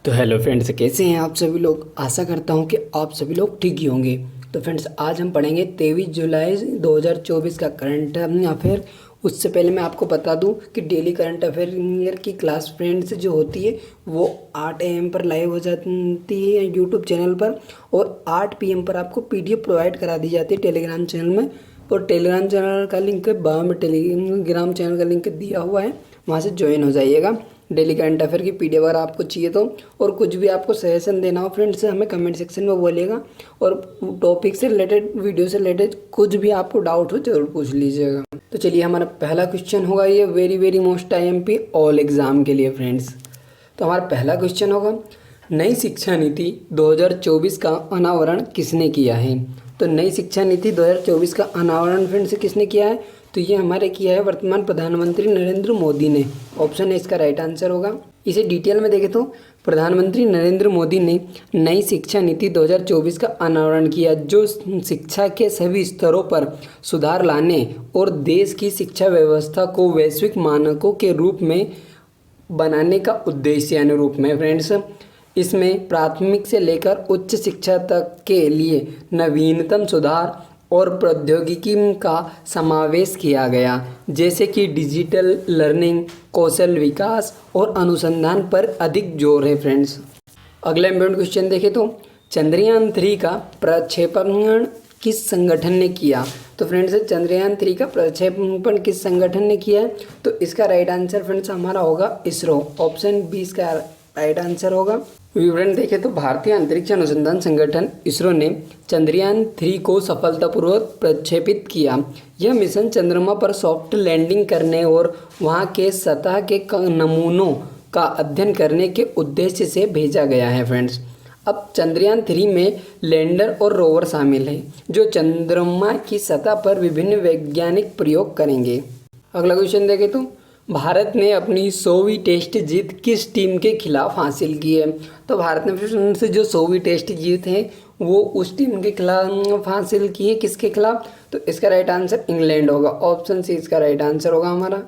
तो hello friends, कैसे हैं आप सभी लोग। आशा करता हूं कि आप सभी लोग ठीक ही होंगे। तो फ्रेंड्स, आज हम पढ़ेंगे 23 जुलाई 2024 का करंट अफेयर। उससे पहले मैं आपको बता दूं कि डेली करंट अफेयर की क्लास फ्रेंड्स जो होती है वो 8 AM पर लाइव हो जाती है यूट्यूब चैनल पर, और 8 PM पर आपको PDF प्रोवाइड करा दी जाती है टेलीग्राम चैनल में। और टेलीग्राम चैनल का लिंक बायो में टेलीग्राम चैनल का लिंक दिया हुआ है, वहाँ से ज्वाइन हो जाइएगा। डेली करंट अफेयर की PDF अगर आपको चाहिए तो, और कुछ भी आपको सजेशन देना हो फ्रेंड्स से हमें कमेंट सेक्शन में बोलिएगा। और टॉपिक से रिलेटेड, वीडियो से रिलेटेड कुछ भी आपको डाउट हो जरूर पूछ लीजिएगा। तो चलिए, हमारा पहला क्वेश्चन होगा ये very most IMP all exam के लिए फ्रेंड्स। तो हमारा पहला क्वेश्चन होगा, नई शिक्षा नीति 2024 का अनावरण किसने किया है। तो नई शिक्षा नीति 2024 का अनावरण फ्रेंड्स किसने किया है, तो ये हमारे किया है वर्तमान प्रधानमंत्री नरेंद्र मोदी ने। ऑप्शन है इसका राइट आंसर होगा। इसे डिटेल में देखें तो प्रधानमंत्री नरेंद्र मोदी ने नई शिक्षा नीति 2024 का अनावरण किया, जो शिक्षा के सभी स्तरों पर सुधार लाने और देश की शिक्षा व्यवस्था को वैश्विक मानकों के रूप में बनाने का उद्देश्य अनुरूप में फ्रेंड्स। इसमें प्राथमिक से लेकर उच्च शिक्षा तक के लिए नवीनतम सुधार और प्रौद्योगिकी का समावेश किया गया, जैसे कि डिजिटल लर्निंग, कौशल विकास और अनुसंधान पर अधिक जोर है फ्रेंड्स। अगला इम्पोर्टेंट क्वेश्चन देखें तो चंद्रयान 3 का प्रक्षेपण किस संगठन ने किया। तो फ्रेंड्स, चंद्रयान 3 का प्रक्षेपण किस संगठन ने किया है, तो इसका राइट आंसर फ्रेंड्स हमारा होगा इसरो। ऑप्शन 20 का राइट आंसर होगा। विवरण देखें तो भारतीय अंतरिक्ष अनुसंधान संगठन इसरो ने चंद्रयान 3 को सफलतापूर्वक प्रक्षेपित किया। यह मिशन चंद्रमा पर सॉफ्ट लैंडिंग करने और वहां के सतह के नमूनों का अध्ययन करने के उद्देश्य से भेजा गया है फ्रेंड्स। अब चंद्रयान 3 में लैंडर और रोवर शामिल हैं, जो चंद्रमा की सतह पर विभिन्न वैज्ञानिक प्रयोग करेंगे। अगला क्वेश्चन देखें तो भारत ने अपनी 100वीं टेस्ट जीत किस टीम के खिलाफ हासिल की है। तो भारत ने से जो 100वीं टेस्ट जीत है वो उस टीम के खिलाफ हासिल की है। किसके खिलाफ, तो इसका राइट आंसर इंग्लैंड होगा। ऑप्शन सी इसका राइट आंसर होगा हमारा।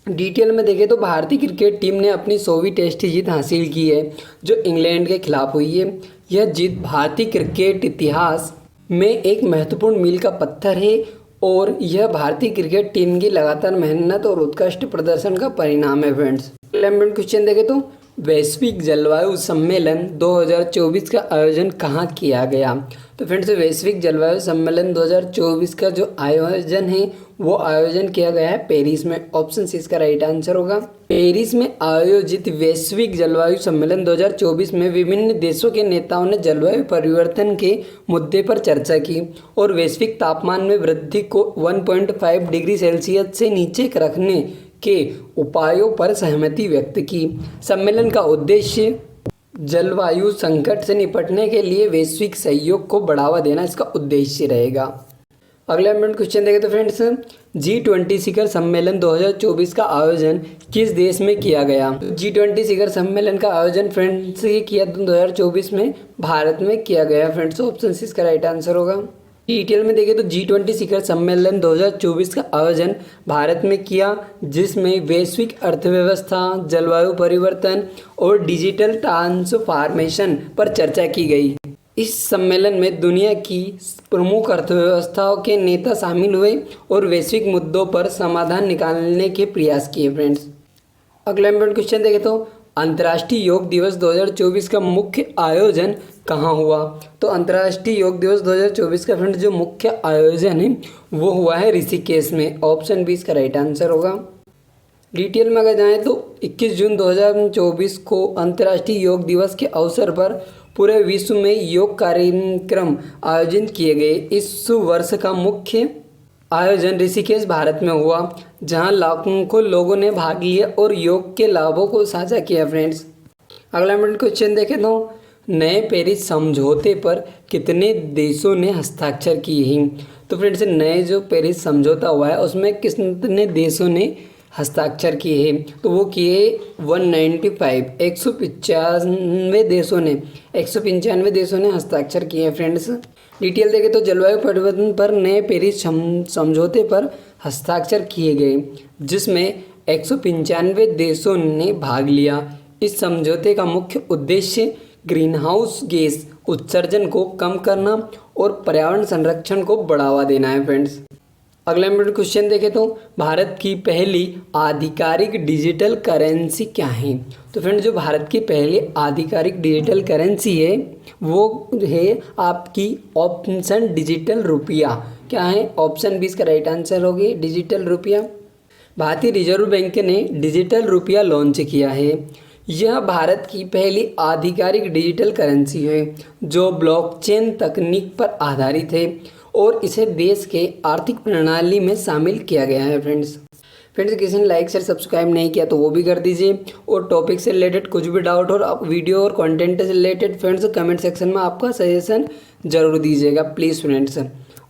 डिटेल में देखें तो भारतीय क्रिकेट टीम ने अपनी 100वीं टेस्ट जीत हासिल की है, जो इंग्लैंड के खिलाफ हुई है। यह जीत भारतीय क्रिकेट इतिहास में एक महत्वपूर्ण मील का पत्थर है और यह भारतीय क्रिकेट टीम की लगातार मेहनत और उत्कृष्ट प्रदर्शन का परिणाम है फ्रेंड्स। क्वेश्चन देखें तो वैश्विक जलवायु सम्मेलन 2024 का आयोजन कहाँ किया गया। तो फ्रेंड्स, वैश्विक जलवायु सम्मेलन 2024 का जो आयोजन है वो आयोजन किया गया है पेरिस में। ऑप्शन सी इसका राइट आंसर होगा। पेरिस में आयोजित वैश्विक जलवायु सम्मेलन 2024 में विभिन्न देशों के नेताओं ने जलवायु परिवर्तन के मुद्दे पर चर्चा की और वैश्विक तापमान में वृद्धि को 1.5 डिग्री सेल्सियस से नीचे रखने के उपायों पर सहमति व्यक्त की। सम्मेलन का उद्देश्य जलवायु संकट से निपटने के लिए वैश्विक सहयोग को बढ़ावा देना इसका उद्देश्य रहेगा। अगला क्वेश्चन देखें तो फ्रेंड्स, G20 शिखर सम्मेलन 2024 का आयोजन किस देश में किया गया। G20 शिखर सम्मेलन का आयोजन फ्रेंड्स ये किया 2024 में भारत में किया गया फ्रेंड्स। ऑप्शन सी इसका राइट आंसर होगा। डिटेल में देखें तो G20 शिखर सम्मेलन 2024 का आयोजन भारत में किया, जिसमें वैश्विक अर्थव्यवस्था, जलवायु परिवर्तन और डिजिटल ट्रांसफॉर्मेशन पर चर्चा की गई। इस सम्मेलन में दुनिया की प्रमुख अर्थव्यवस्थाओं के नेता शामिल हुए और वैश्विक मुद्दों पर समाधान निकालने के प्रयास किए फ्रेंड्स। अगला इम्पोर्टेंट क्वेश्चन देखें तो अंतर्राष्ट्रीय योग दिवस 2024 का मुख्य आयोजन कहाँ हुआ। तो अंतर्राष्ट्रीय योग दिवस 2024 का फ्रेंड्स जो मुख्य आयोजन है वो हुआ है ऋषिकेश में। ऑप्शन 20 का राइट आंसर होगा। डिटेल में अगर जाएँ तो 21 जून 2024 को अंतर्राष्ट्रीय योग दिवस के अवसर पर पूरे विश्व में योग कार्यक्रम आयोजित किए गए। इस वर्ष का मुख्य आयोजन ऋषिकेश भारत में हुआ, जहां लाखों लोगों ने भाग लिया और योग के लाभों को साझा किया फ्रेंड्स। अगला क्वेश्चन देखें तो नए पेरिस समझौते पर कितने देशों ने हस्ताक्षर किए हैं। तो फ्रेंड्स, नए जो पेरिस समझौता हुआ है उसमें कितने देशों ने हस्ताक्षर किए हैं, तो वो किए 195 देशों ने हस्ताक्षर किए हैं फ्रेंड्स। डिटेल देखें तो जलवायु परिवर्तन पर नए पेरिस समझौते पर हस्ताक्षर किए गए, जिसमें 195 देशों ने भाग लिया। इस समझौते का मुख्य उद्देश्य ग्रीन हाउस गैस उत्सर्जन को कम करना और पर्यावरण संरक्षण को बढ़ावा देना है फ्रेंड्स। अगला इम्पोर्टेंट क्वेश्चन देखें तो भारत की पहली आधिकारिक डिजिटल करेंसी क्या है। तो फ्रेंड्स जो भारत की पहली आधिकारिक डिजिटल करेंसी है वो है आपकी ऑप्शन डिजिटल रुपया। क्या है? ऑप्शन 20 का राइट आंसर होगी डिजिटल रुपया। भारतीय रिजर्व बैंक ने डिजिटल रुपया लॉन्च किया है। यह भारत की पहली आधिकारिक डिजिटल करेंसी है जो ब्लॉकचेन तकनीक पर आधारित है और इसे देश के आर्थिक प्रणाली में शामिल किया गया है फ्रेंड्स। किसी ने लाइक शेयर सब्सक्राइब नहीं किया तो वो भी कर दीजिए। और टॉपिक से रिलेटेड कुछ भी डाउट और वीडियो और कंटेंट से रिलेटेड फ्रेंड्स कमेंट सेक्शन में आपका सजेशन जरूर दीजिएगा प्लीज़ फ्रेंड्स।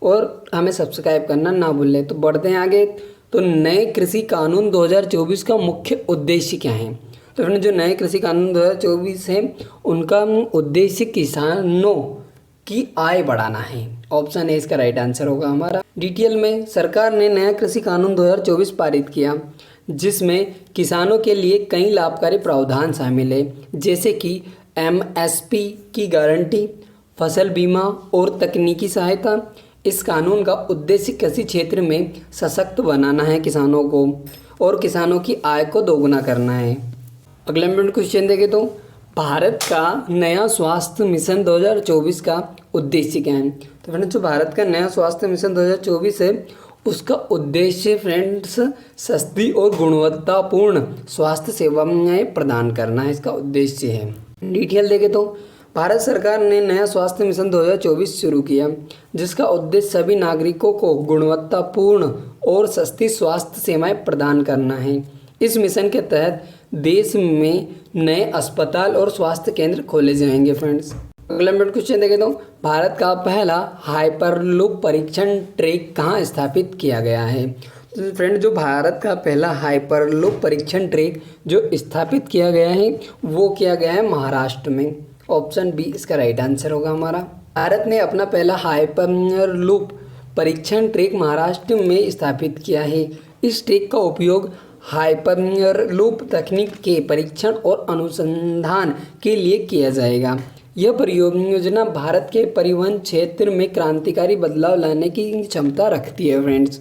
और हमें सब्सक्राइब करना ना भूलें। तो बढ़ते हैं आगे। तो नए कृषि कानून 2024 का मुख्य उद्देश्य क्या है। तो फ्रेंड्स जो नए कृषि कानून 2024 है उनका उद्देश्य किसानों की आय बढ़ाना है। ऑप्शन ए इसका राइट आंसर होगा हमारा। डिटेल में सरकार ने नया कृषि कानून 2024 पारित किया जिसमें किसानों के लिए कई लाभकारी प्रावधान शामिल है जैसे कि एमएसपी की गारंटी, फसल बीमा और तकनीकी सहायता। इस कानून का उद्देश्य कृषि क्षेत्र में सशक्त बनाना है किसानों को और किसानों की आय को दोगुना करना है। अगला इम्पोर्टेंट क्वेश्चन देखें तो भारत का नया स्वास्थ्य मिशन 2024 का उद्देश्य क्या है। तो फ्रेंड्स जो भारत का नया स्वास्थ्य मिशन 2024 है उसका उद्देश्य फ्रेंड्स सस्ती और गुणवत्तापूर्ण स्वास्थ्य सेवाएं प्रदान करना है, इसका उद्देश्य है। डिटेल देखें तो भारत सरकार ने नया स्वास्थ्य मिशन 2024 शुरू किया जिसका उद्देश्य सभी नागरिकों को गुणवत्तापूर्ण और सस्ती स्वास्थ्य सेवाएं प्रदान करना है। इस मिशन के तहत देश में नए अस्पताल और स्वास्थ्य केंद्र खोले जाएंगे फ्रेंड्स। अगला इम्पोर्टेंट क्वेश्चन देखें तो भारत का पहला हाइपरलूप परीक्षण ट्रैक कहाँ स्थापित किया गया है। तो फ्रेंड जो भारत का पहला हाइपरलूप परीक्षण ट्रैक जो स्थापित किया गया है वो किया गया है महाराष्ट्र में। ऑप्शन बी इसका राइट आंसर होगा हमारा। भारत ने अपना पहला हाइपरलूप परीक्षण ट्रैक महाराष्ट्र में स्थापित किया है। इस ट्रैक का उपयोग हाइपरलूप तकनीक के परीक्षण और अनुसंधान के लिए किया जाएगा। यह परियोजना भारत के परिवहन क्षेत्र में क्रांतिकारी बदलाव लाने की क्षमता रखती है फ्रेंड्स।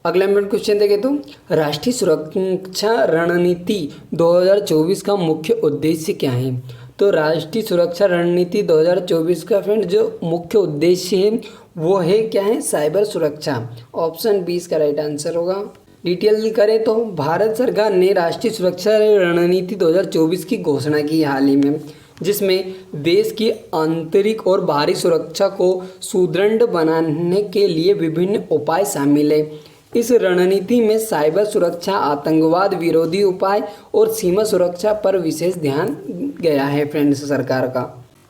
अगला इम्पोर्टेंट क्वेश्चन देखें तो राष्ट्रीय सुरक्षा रणनीति 2024 का मुख्य उद्देश्य क्या है। तो राष्ट्रीय सुरक्षा रणनीति 2024 का फ्रेंड जो मुख्य उद्देश्य है वो है क्या है, साइबर सुरक्षा। ऑप्शन 20 का राइट आंसर होगा। डिटेल करें तो भारत सरकार ने राष्ट्रीय सुरक्षा रणनीति 2024 की घोषणा की हाल ही में जिसमें देश की आंतरिक और बाहरी सुरक्षा को सुदृढ़ बनाने के लिए विभिन्न उपाय शामिल है। इस रणनीति में साइबर सुरक्षा, आतंकवाद विरोधी उपाय और सीमा सुरक्षा पर विशेष ध्यान गया है फ्रेंड्स सरकार का।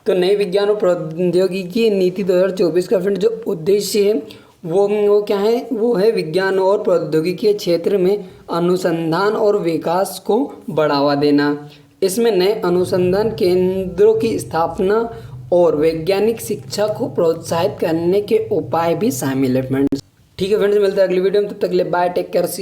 तो नए विज्ञान और प्रौद्योगिकी नीति 2024 का फ्रेंड जो उद्देश्य है वो क्या है, वो है विज्ञान और प्रौद्योगिकी के क्षेत्र में अनुसंधान और विकास को बढ़ावा देना। इसमें नए अनुसंधान केंद्रों की स्थापना और वैज्ञानिक शिक्षा को प्रोत्साहित करने के उपाय भी शामिल है फ्रेंड्स। ठीक है फ्रेंड्स, मिलते हैं अगली वीडियो में, तब तक के लिए बाय, टेक केयर।